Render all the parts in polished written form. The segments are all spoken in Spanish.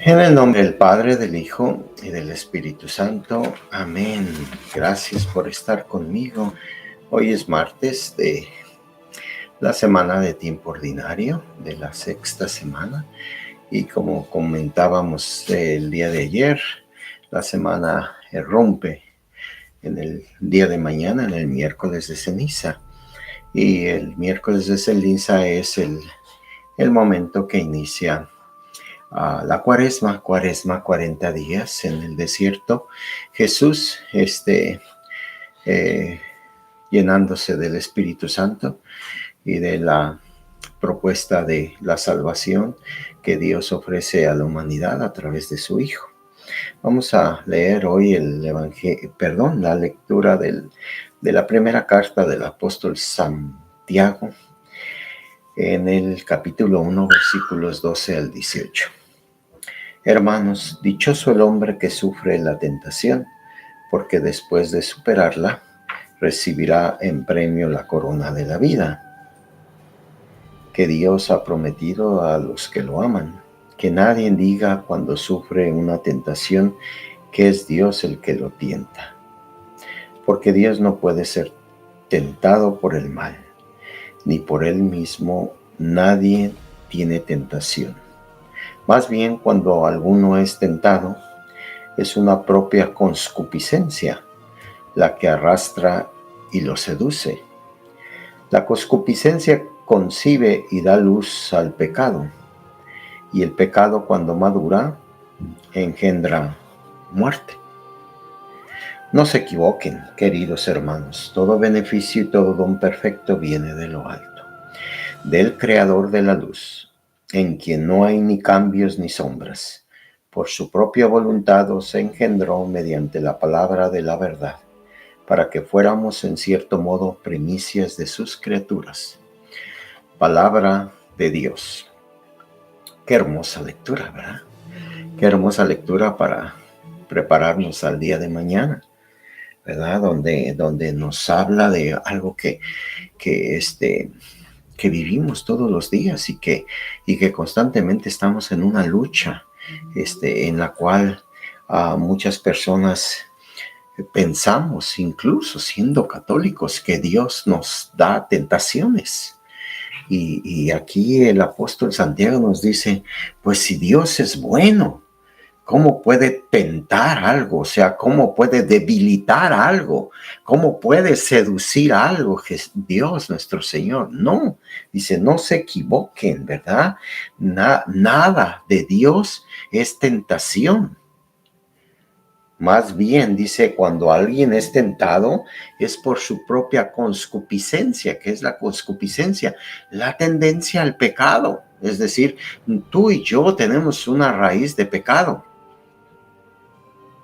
En el nombre del Padre, del Hijo y del Espíritu Santo. Amén. Gracias por estar conmigo. Hoy es martes de la semana de tiempo ordinario, de la sexta semana. Y como comentábamos el día de ayer, la semana rompe en el día de mañana, en el miércoles de ceniza. Y el miércoles de ceniza es el momento que inicia la cuaresma, 40 días en el desierto. Jesús, llenándose del Espíritu Santo y de la propuesta de la salvación que Dios ofrece a la humanidad a través de su Hijo. Vamos a leer hoy la lectura de la primera carta del apóstol Santiago en el capítulo 1, versículos 12 al 18. Hermanos, dichoso el hombre que sufre la tentación, porque después de superarla, recibirá en premio la corona de la vida, que Dios ha prometido a los que lo aman. Que nadie diga cuando sufre una tentación que es Dios el que lo tienta, porque Dios no puede ser tentado por el mal, ni por él mismo nadie tiene tentación. Más bien, cuando alguno es tentado, es una propia concupiscencia la que arrastra y lo seduce. La concupiscencia concibe y da luz al pecado, y el pecado, cuando madura, engendra muerte. No se equivoquen, queridos hermanos, todo beneficio y todo don perfecto viene de lo alto, del Creador de la luz, en quien no hay ni cambios ni sombras. Por su propia voluntad os engendró mediante la palabra de la verdad, para que fuéramos en cierto modo primicias de sus criaturas. Palabra de Dios. Qué hermosa lectura, ¿verdad? Qué hermosa lectura para prepararnos al día de mañana, ¿verdad? Donde nos habla de algo que vivimos todos los días y que constantemente estamos en una lucha, en la cual muchas personas pensamos, incluso siendo católicos, que Dios nos da tentaciones. Y aquí el apóstol Santiago nos dice, pues si Dios es bueno, ¿cómo puede tentar algo? O sea, ¿cómo puede debilitar algo? ¿Cómo puede seducir algo? Dios, nuestro Señor. No, dice, no se equivoquen, ¿verdad? Nada de Dios es tentación. Más bien, dice, cuando alguien es tentado, es por su propia concupiscencia. ¿Qué es la concupiscencia? La tendencia al pecado. Es decir, tú y yo tenemos una raíz de pecado.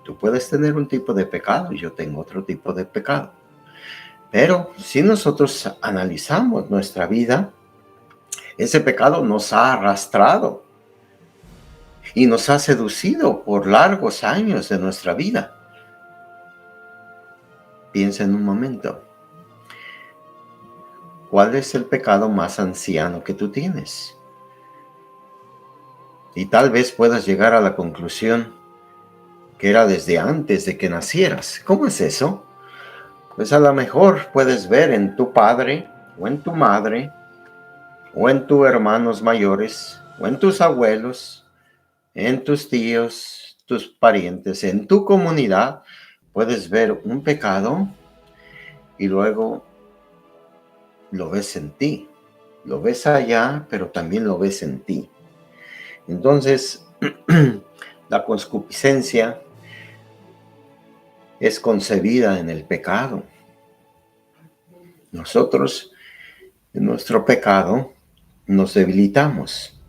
Tú puedes tener un tipo de pecado y yo tengo otro tipo de pecado. Pero si nosotros analizamos nuestra vida, ese pecado nos ha arrastrado y nos ha seducido por largos años de nuestra vida. Piensa en un momento. ¿Cuál es el pecado más anciano que tú tienes? Y tal vez puedas llegar a la conclusión que era desde antes de que nacieras. ¿Cómo es eso? Pues a lo mejor puedes ver en tu padre o en tu madre o en tus hermanos mayores o en tus abuelos, en tus tíos, tus parientes, en tu comunidad. Puedes ver un pecado y luego lo ves en ti. Lo ves allá, pero también lo ves en ti. Entonces, la concupiscencia es concebida en el pecado. Nosotros, en nuestro pecado, nos debilitamos.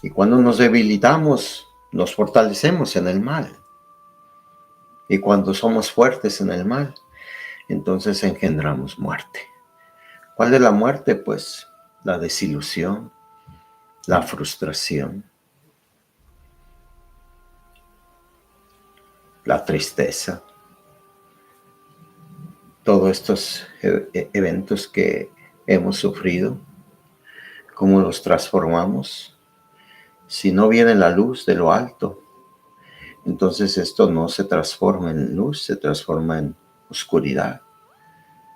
Y cuando nos debilitamos, nos fortalecemos en el mal. Y cuando somos fuertes en el mal, entonces engendramos muerte. ¿Cuál es la muerte? Pues la desilusión, la frustración, la tristeza. Todos estos eventos que hemos sufrido, ¿cómo los transformamos? Si no viene la luz de lo alto, entonces esto no se transforma en luz, se transforma en oscuridad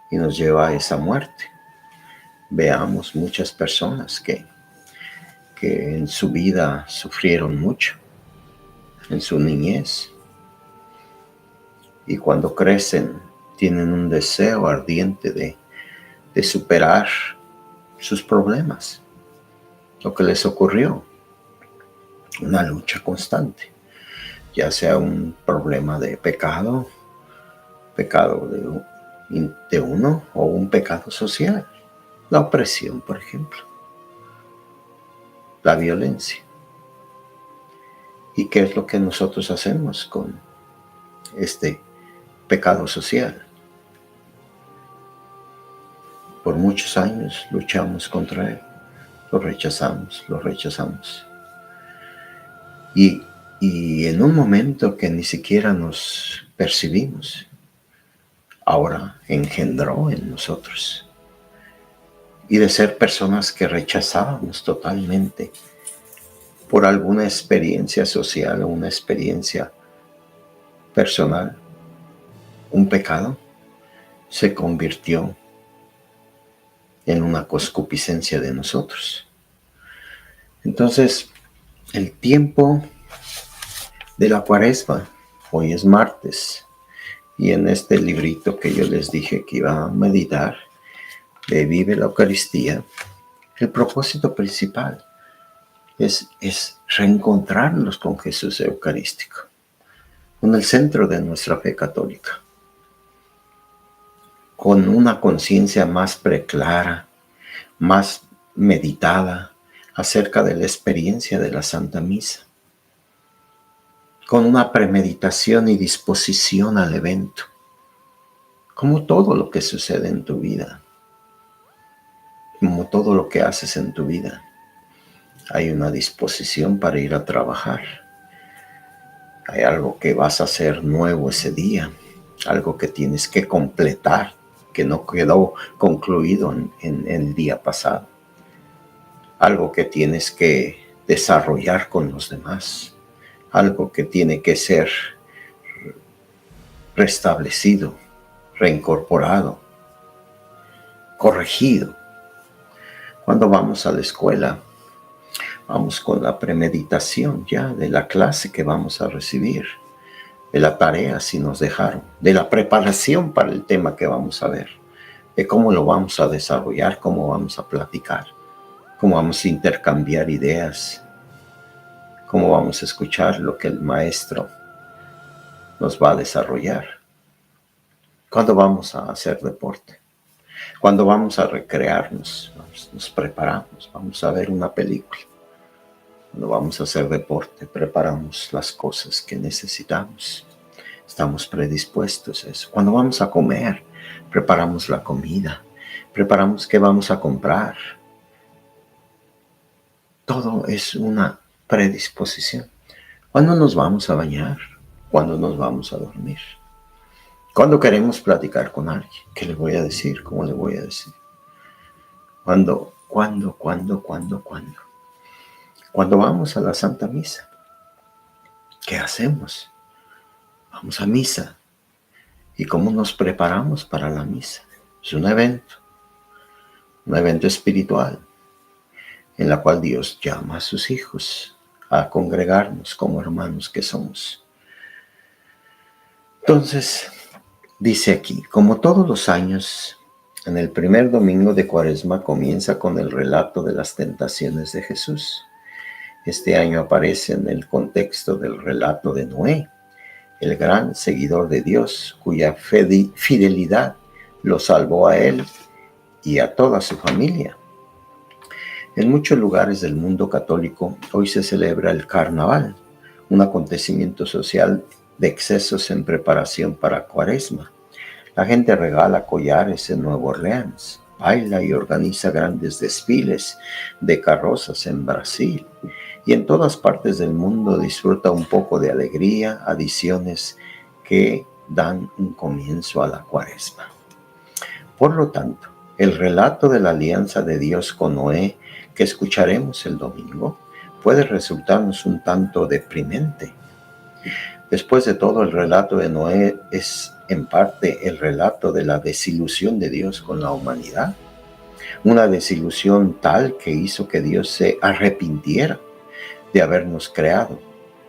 y nos lleva a esa muerte. Veamos muchas personas que en su vida sufrieron mucho, en su niñez, y cuando crecen tienen un deseo ardiente de superar sus problemas, lo que les ocurrió, una lucha constante, ya sea un problema de pecado de uno o un pecado social, la opresión, por ejemplo, la violencia. ¿Y qué es lo que nosotros hacemos con este pecado social? Por muchos años luchamos contra él, lo rechazamos. Y en un momento que ni siquiera nos percibimos, ahora engendró en nosotros. Y de ser personas que rechazábamos totalmente por alguna experiencia social o una experiencia personal, un pecado se convirtió en una concupiscencia de nosotros. Entonces, el tiempo de la Cuaresma, hoy es martes, y en este librito que yo les dije que iba a meditar, de Vive la Eucaristía, el propósito principal es reencontrarnos con Jesús Eucarístico, con el centro de nuestra fe católica, con una conciencia más preclara, más meditada acerca de la experiencia de la Santa Misa, con una premeditación y disposición al evento, como todo lo que sucede en tu vida, como todo lo que haces en tu vida. Hay una disposición para ir a trabajar. Hay algo que vas a hacer nuevo ese día, algo que tienes que completar, que no quedó concluido en el día pasado, algo que tienes que desarrollar con los demás, algo que tiene que ser restablecido, reincorporado, corregido. Cuando vamos a la escuela, vamos con la premeditación ya de la clase que vamos a recibir, de la tarea si nos dejaron, de la preparación para el tema que vamos a ver, de cómo lo vamos a desarrollar, cómo vamos a platicar, cómo vamos a intercambiar ideas, cómo vamos a escuchar lo que el maestro nos va a desarrollar. Cuando vamos a hacer deporte, cuando vamos a recrearnos, nos preparamos, vamos a ver una película. Cuando vamos a hacer deporte, preparamos las cosas que necesitamos. Estamos predispuestos a eso. Cuando vamos a comer, preparamos la comida. Preparamos qué vamos a comprar. Todo es una predisposición. Cuando nos vamos a bañar, cuando nos vamos a dormir. Cuando queremos platicar con alguien, ¿qué le voy a decir? ¿Cómo le voy a decir? ¿Cuándo? Cuando vamos a la Santa Misa, ¿qué hacemos? Vamos a misa. ¿Y cómo nos preparamos para la misa? Es un evento espiritual, en la cual Dios llama a sus hijos a congregarnos como hermanos que somos. Entonces, dice aquí, como todos los años, en el primer domingo de Cuaresma comienza con el relato de las tentaciones de Jesús. Este año aparece en el contexto del relato de Noé, el gran seguidor de Dios, cuya fidelidad lo salvó a él y a toda su familia. En muchos lugares del mundo católico hoy se celebra el Carnaval, un acontecimiento social de excesos en preparación para Cuaresma. La gente regala collares en Nueva Orleans, baila y organiza grandes desfiles de carrozas en Brasil. Y en todas partes del mundo disfruta un poco de alegría, adiciones que dan un comienzo a la Cuaresma. Por lo tanto, el relato de la alianza de Dios con Noé, que escucharemos el domingo, puede resultarnos un tanto deprimente. Después de todo, el relato de Noé es en parte el relato de la desilusión de Dios con la humanidad. Una desilusión tal que hizo que Dios se arrepintiera de habernos creado.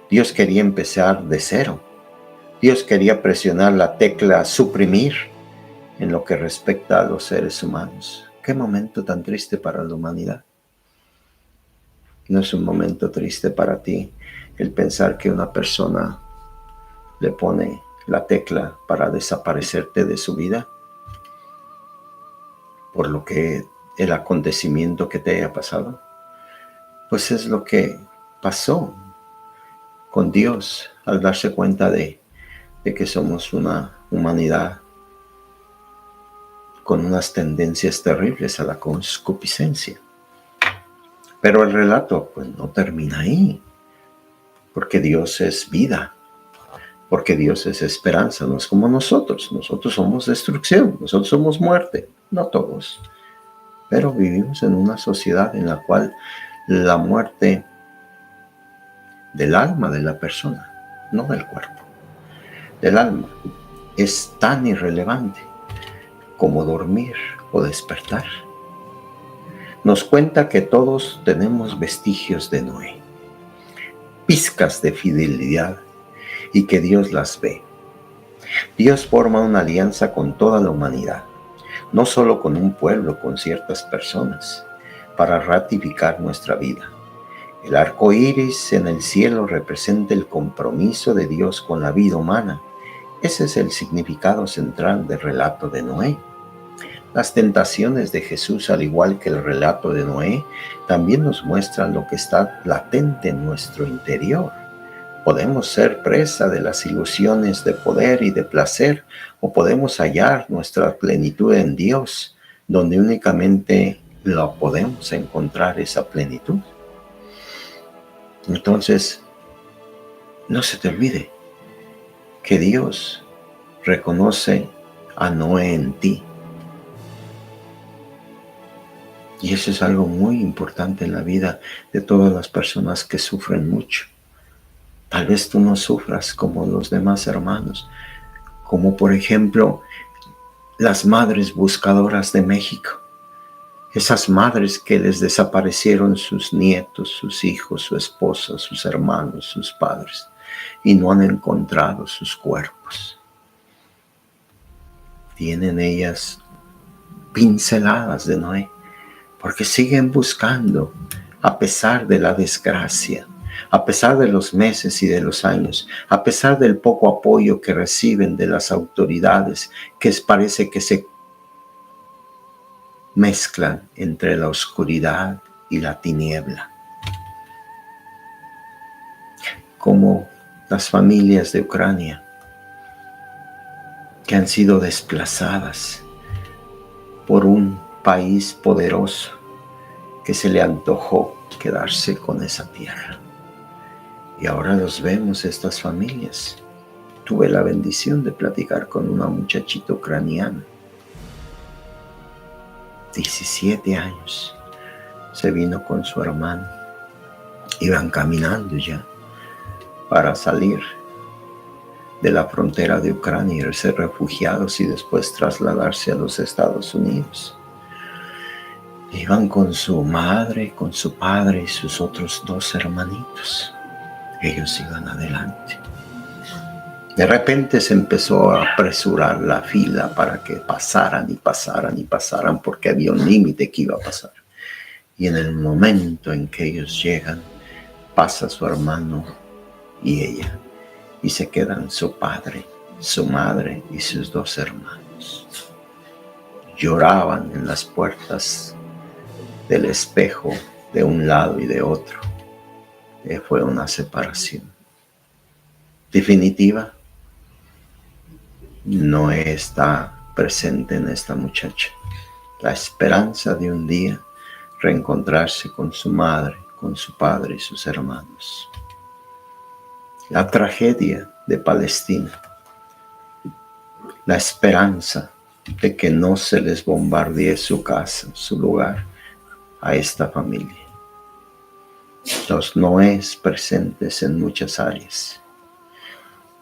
Dios quería empezar de cero. Dios quería presionar la tecla suprimir en lo que respecta a los seres humanos. Qué momento tan triste para la humanidad. ¿No es un momento triste para ti el pensar que una persona le pone la tecla para desaparecerte de su vida por lo que el acontecimiento que te haya pasado? Pues es lo que pasó con Dios al darse cuenta de que somos una humanidad con unas tendencias terribles a la concupiscencia. Pero el relato pues no termina ahí, porque Dios es vida, porque Dios es esperanza. No es como nosotros somos destrucción, nosotros somos muerte, no todos, pero vivimos en una sociedad en la cual la muerte del alma de la persona, no del cuerpo, del alma, es tan irrelevante como dormir o despertar. Nos cuenta que todos tenemos vestigios de Noé, pizcas de fidelidad, y que Dios las ve. Dios forma una alianza con toda la humanidad, no solo con un pueblo, con ciertas personas, para ratificar nuestra vida. El arco iris en el cielo representa el compromiso de Dios con la vida humana. Ese es el significado central del relato de Noé. Las tentaciones de Jesús, al igual que el relato de Noé, también nos muestran lo que está latente en nuestro interior. Podemos ser presa de las ilusiones de poder y de placer, o podemos hallar nuestra plenitud en Dios, donde únicamente lo podemos encontrar, esa plenitud. Entonces, no se te olvide que Dios reconoce a Noé en ti. Y eso es algo muy importante en la vida de todas las personas que sufren mucho. Tal vez tú no sufras como los demás hermanos, como por ejemplo las madres buscadoras de México. Esas madres que les desaparecieron sus nietos, sus hijos, su esposa, sus hermanos, sus padres, y no han encontrado sus cuerpos. Tienen ellas pinceladas de Noé, porque siguen buscando a pesar de la desgracia, a pesar de los meses y de los años, a pesar del poco apoyo que reciben de las autoridades, que parece que se mezclan entre la oscuridad y la tiniebla. Como las familias de Ucrania que han sido desplazadas por un país poderoso que se le antojó quedarse con esa tierra. Y ahora los vemos, estas familias. Tuve la bendición de platicar con una muchachita ucraniana, 17 años. Se vino con su hermano. Iban caminando ya para salir de la frontera de Ucrania y ser refugiados y después trasladarse a los Estados Unidos. Iban con su madre, con su padre y sus otros 2 hermanitos. Ellos iban adelante. De repente se empezó a apresurar la fila para que pasaran y pasaran y pasaran, porque había un límite que iba a pasar. Y en el momento en que ellos llegan, pasa su hermano y ella, y se quedan su padre, su madre y sus 2 hermanos. Lloraban en las puertas del espejo de un lado y de otro. Fue una separación definitiva. No está presente en esta muchacha la esperanza de un día reencontrarse con su madre, con su padre y sus hermanos. La tragedia de Palestina, la esperanza de que no se les bombardee su casa, su lugar, a esta familia. los noes presentes en muchas áreas,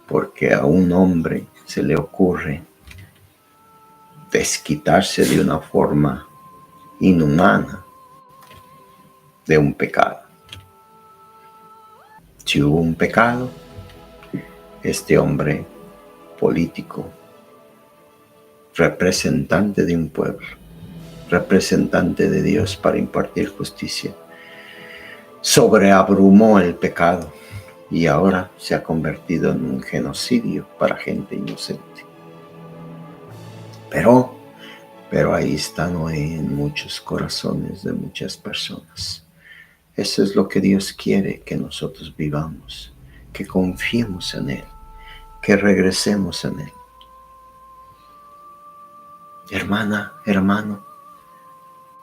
porque a un hombre se le ocurre desquitarse de una forma inhumana de un pecado. Si hubo un pecado, este hombre político, representante de un pueblo, representante de Dios para impartir justicia, sobreabrumó el pecado y ahora se ha convertido en un genocidio para gente inocente. Pero ahí está Noé en muchos corazones de muchas personas. Eso es lo que Dios quiere que nosotros vivamos, que confiemos en Él, que regresemos en Él. Hermana, hermano,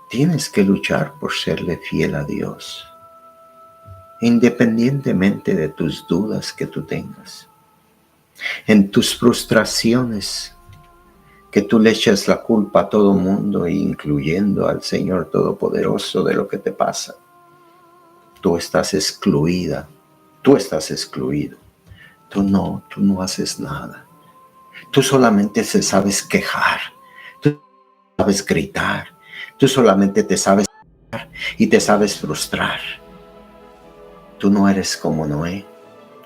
tienes que luchar por serle fiel a Dios, independientemente de tus dudas que tú tengas, en tus frustraciones, que tú le echas la culpa a todo mundo, incluyendo al Señor Todopoderoso, de lo que te pasa. Tú estás excluida, tú estás excluido. Tú no haces nada. Tú solamente te sabes quejar, tú sabes gritar, tú solamente te sabes quejar y te sabes frustrar. Tú no eres como Noé.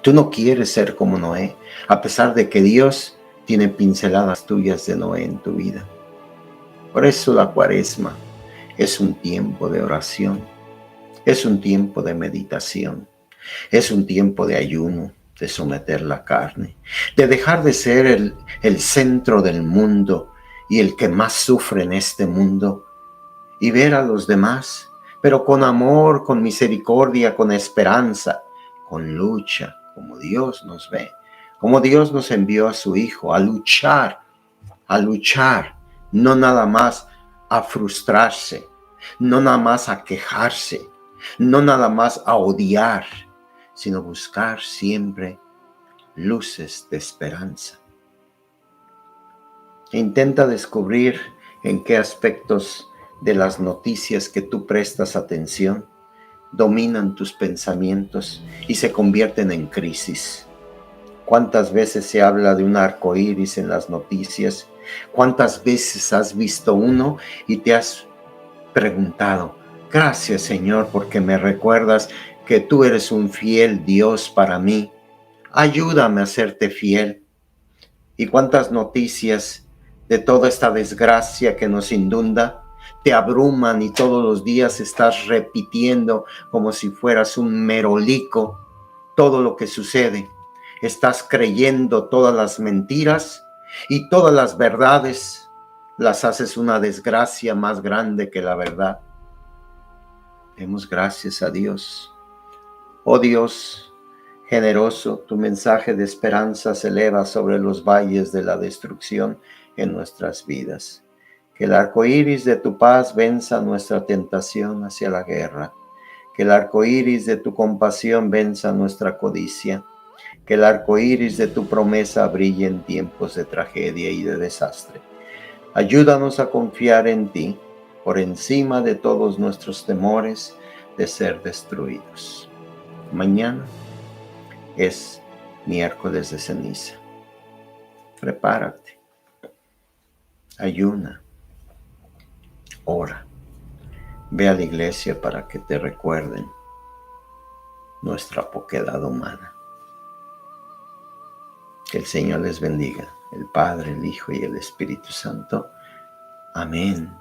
Tú no quieres ser como Noé, a pesar de que Dios tiene pinceladas tuyas de Noé en tu vida. Por eso la Cuaresma es un tiempo de oración, es un tiempo de meditación, es un tiempo de ayuno, de someter la carne, de dejar de ser el centro del mundo y el que más sufre en este mundo, y ver a los demás, pero con amor, con misericordia, con esperanza, con lucha, como Dios nos ve, como Dios nos envió a su Hijo a luchar, no nada más a frustrarse, no nada más a quejarse, no nada más a odiar, sino buscar siempre luces de esperanza. Intenta descubrir en qué aspectos de las noticias que tú prestas atención dominan tus pensamientos y se convierten en crisis. ¿Cuántas veces se habla de un arco iris en las noticias? ¿Cuántas veces has visto uno y te has preguntado: gracias, Señor, porque me recuerdas que tú eres un fiel Dios para mí? Ayúdame a serte fiel. ¿Y cuántas noticias de toda esta desgracia que nos inunda te abruman y todos los días estás repitiendo como si fueras un merolico todo lo que sucede? Estás creyendo todas las mentiras y todas las verdades las haces una desgracia más grande que la verdad. Demos gracias a Dios. Oh Dios generoso, tu mensaje de esperanza se eleva sobre los valles de la destrucción en nuestras vidas. Que el arco iris de tu paz venza nuestra tentación hacia la guerra. Que el arco iris de tu compasión venza nuestra codicia. Que el arco iris de tu promesa brille en tiempos de tragedia y de desastre. Ayúdanos a confiar en ti por encima de todos nuestros temores de ser destruidos. Mañana es miércoles de ceniza. Prepárate, ayuna, ora, ve a la iglesia para que te recuerden nuestra poquedad humana. Que el Señor les bendiga, el Padre, el Hijo y el Espíritu Santo. Amén.